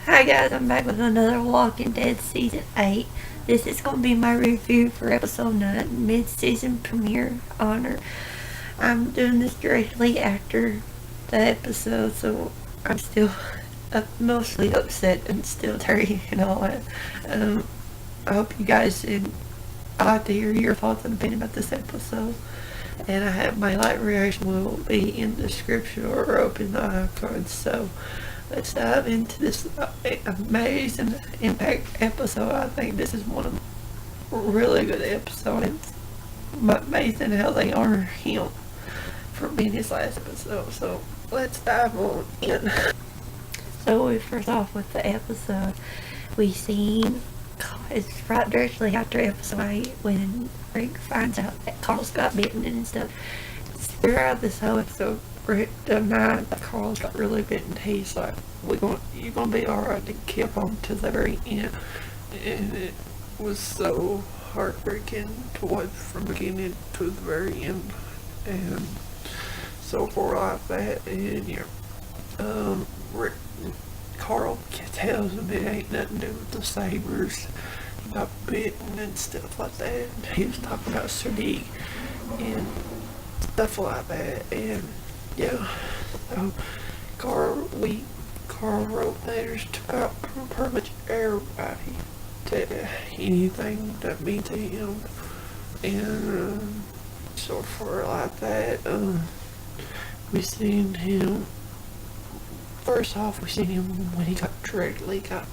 Hi guys, I'm back with another Walking Dead Season 8. This is going to be my review for Episode 9, Mid-Season Premiere Honor. I'm doing this directly after the episode, so I'm still mostly upset and still dirty and all that. I hope you guys did. I'd like to hear your thoughts and opinion about this episode. And I have my light reaction will be in the description or up in the icons. So let's dive into this amazing impact episode. I think this is one of really good episodes. It's amazing how they honor him for being his last episode. So let's dive on in. So we first off with the episode, we seen it's right directly after episode 8 when Rick finds out that Carl's got bitten and stuff. Throughout this whole episode, Rick denied that Carl's got really bitten. He's like, you're gonna be alright, to keep on to the very end. And it was so heartbreaking to watch from the beginning to the very end. And so for like that, and yeah, Rick, Carl tells him it ain't nothing to do with the Sabers. He got bitten and stuff like that. And he was talking about Sadiq and stuff like that. And yeah, so Carl wrote letters to about pretty much everybody, to anything that means to him. And so for like that, we seen him. First off, we seen him when he got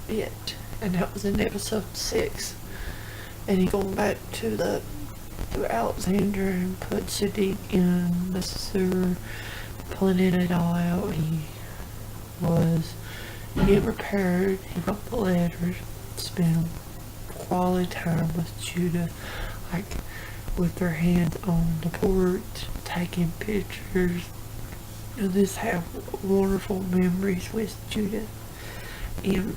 bit, and that was in episode 6. And he going back to Alexander and put Sadiq in the sewer, planning it all out. He was getting prepared. He wrote the letters, spent quality time with Judah, like with their hands on the porch, taking pictures. And just have wonderful memories with Judah and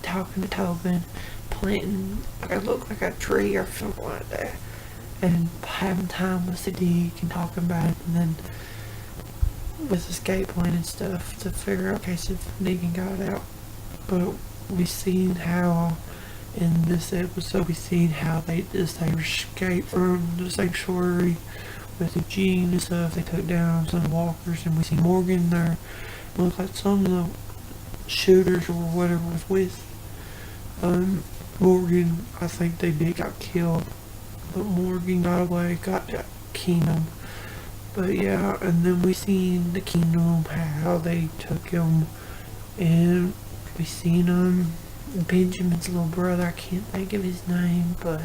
talking to Tobin, planting it looked like a tree or something like that, and having time with Sadiq and talking about it, and then with escape plan and stuff to figure out, okay, so Negan got out. But we seen how in this episode we seen how they escaped from the sanctuary with Eugene and stuff. They took down some walkers, and we see Morgan there. It looked like some of the shooters or whatever was with Morgan. I think they did got killed, but Morgan got away, got to Kingdom. But yeah, and then we seen the Kingdom, how they took him, and we seen Benjamin's little brother. I can't think of his name, but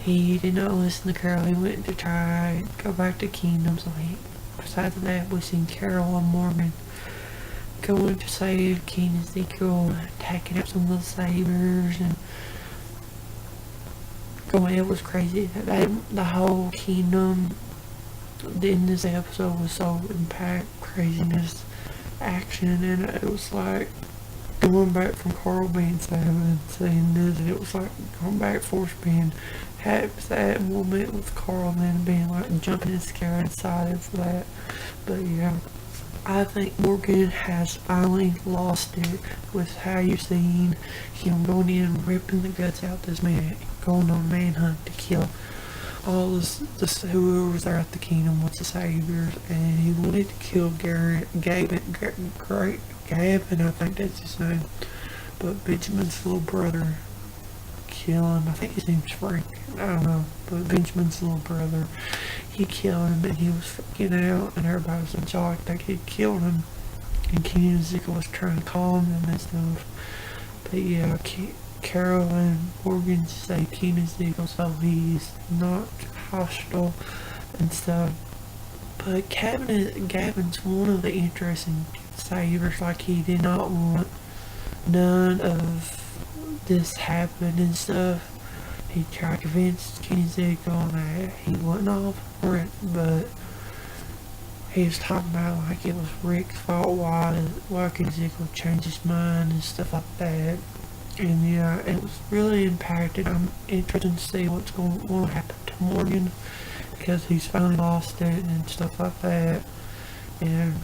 he did not listen to Carol. He went to try and go back to Kingdom. So besides that, we seen Carol and Morgan going to save King Ezekiel, attacking up some of the Sabers, and going. It was crazy. The whole Kingdom in this episode was so impact, craziness, action, and it was like going back from Carl being sad and saying this, and it was like going back Force being that moment with Carl and then being like jumping and scared inside for that. But yeah, I think Morgan has finally lost it with how you've seen him going in, ripping the guts out this man, going on a manhunt to kill all this whoever was there at the Kingdom with the Saviors, and he wanted to kill Gavin, I think that's his name, but Benjamin's little brother kill him. I think his name's Frank, I don't know, but Benjamin's little brother, he killed him, and he was freaking out, and everybody was in shock that he killed him, and King Ezekiel was trying to calm him and stuff. But yeah, Carol and Morgan say King Ezekiel, so he's not hostile and stuff. But Gavin's one of the interesting savers. Like, he did not want none of this happen and stuff. He tried to convince King Ezekiel that he wasn't all for it, but he was talking about like it was Rick's fault why King Ezekiel changed his mind and stuff like that. And yeah, it was really impacted. I'm interested to see what's going to happen to Morgan, because he's finally lost it and stuff like that. And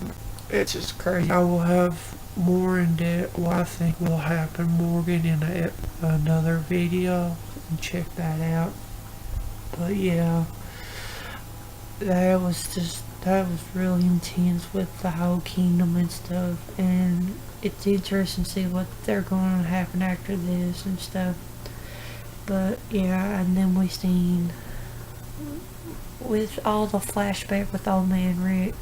it's just crazy. I will have more in depth what I think will happen, Morgan, in another video, and check that out. But yeah, that was really intense with the whole kingdom and stuff, and it's interesting to see what they're going to happen after this and stuff. But yeah, and then we seen with all the flashback with old man Rick,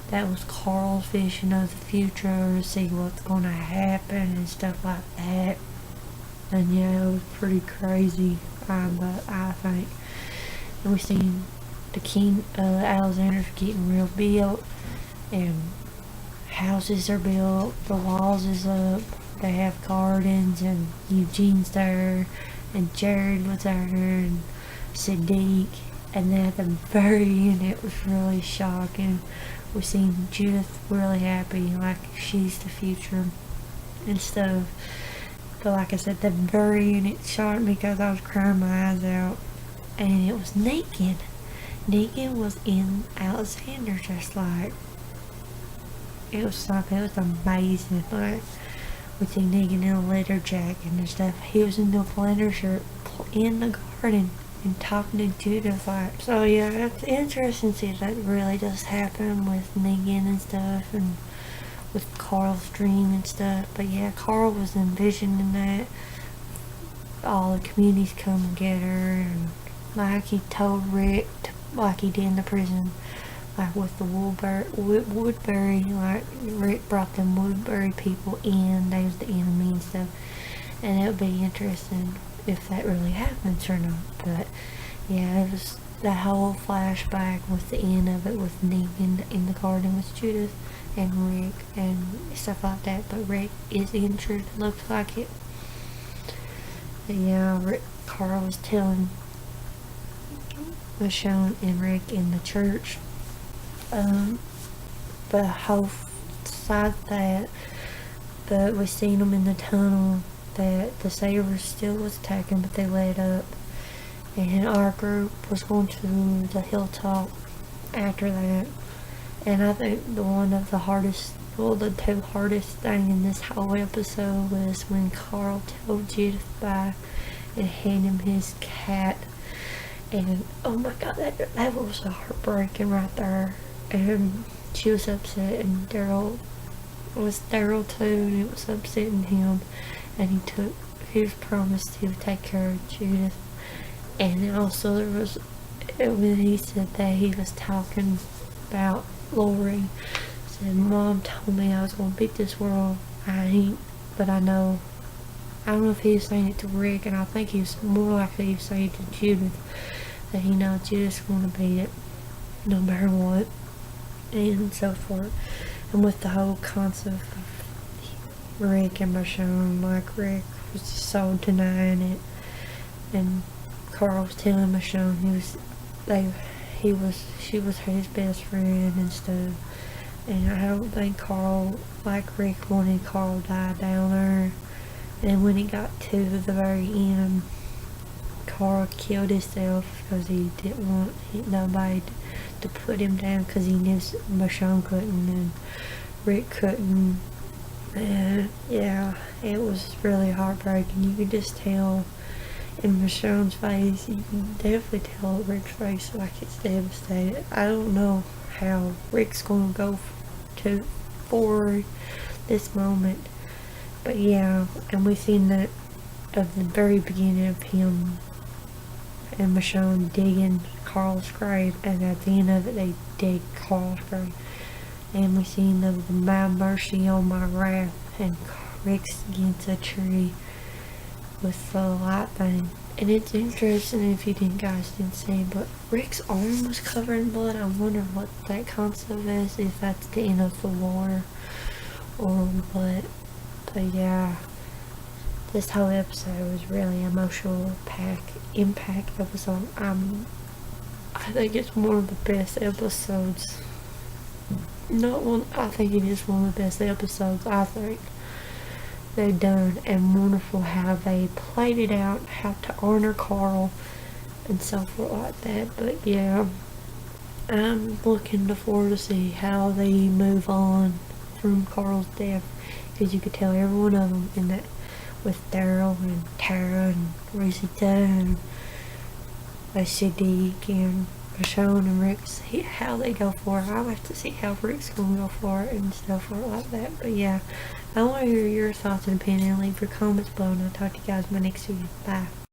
that was Carl's vision of the future, to see what's going to happen and stuff like that. And yeah, it was pretty crazy, but I think. And we seen the King Alexander's getting real built, and houses are built, the walls is up, they have gardens, and Eugene's there, and Jared was there, and Sadiq, and then at the very end it was really shocking. We seen Judith really happy, like she's the future and stuff. But like I said, at the very end it shocked me because I was crying my eyes out, and it was Negan. Negan was in Alexander, just like, it was something, it was amazing. Like, we see Negan in a leather jacket and stuff. He was in the blender shirt in the garden and talking to Judith, like, so yeah, it's interesting to see if that really does happen with Negan and stuff, and with Carl's dream and stuff. But yeah, Carl was envisioning that all the communities come together, and like he told Rick to, like he did in the prison, like with the Woodbury, like Rick brought them Woodbury people in, they was the enemy and stuff, and it would be interesting if that really happens or not. But yeah, it was that whole flashback with the end of it with Negan in the garden with Judith and Rick and stuff like that. But Rick is injured, looks like it. But yeah, Carl was telling Michonne and Rick in the church, the whole side of that, but we seen them in the tunnel, that the Sabres still was attacking, but they let up, and our group was going to the hilltop after that. And I think the two hardest thing in this whole episode was when Carl told Judith bye and handed him his cat. And oh my god, that was heartbreaking right there. And she was upset, and Daryl too, and it was upsetting him. And he was promised he would take care of Judith. And also there was, when he said that, he was talking about Lori. Said, Mom told me I was going to beat this world. I ain't, but I know. I don't know if he was saying it to Rick, and I think he was more likely he was saying it to Judith, that he knows Judith's going to beat it no matter what, and so forth. And with the whole concept of Rick and Michonne, like Rick was just so denying it, and Carl was telling Michonne she was his best friend and stuff. And I don't think Carl, like Rick, wanted Carl to die down there. And when it got to the very end, Carl killed himself because he didn't want nobody to put him down, because he knew Michonne couldn't and Rick couldn't. And yeah, it was really heartbreaking. You could just tell in Michonne's face, you can definitely tell Rick's face, like it's devastated. I don't know how Rick's gonna go for this moment, but yeah. And we've seen that of the very beginning of him and Michonne digging Carl's grave, and at the end of it they dig Carl's grave. And we seen the my mercy on my wrath, and Rick's against a tree with the light thing. And it's interesting, if you guys didn't see, but Rick's arm was covered in blood. I wonder what that concept is, if that's the end of the war or what. But yeah, this whole episode was really emotional impact episode. I think it's one of the best episodes. I think it is one of the best episodes, I think, they've done, and wonderful how they played it out, how to honor Carl and so forth like that. But yeah, I'm looking forward to see how they move on from Carl's death, because you could tell every one of them in that, with Daryl and Tara and Rosita and Epsiode and Michonne and Rick, see how they go for it. I'll have to see how Rick's gonna go for it and stuff like that. But yeah, I want to hear your thoughts and opinions. Leave your comments below, and I'll talk to you guys in my next video. Bye.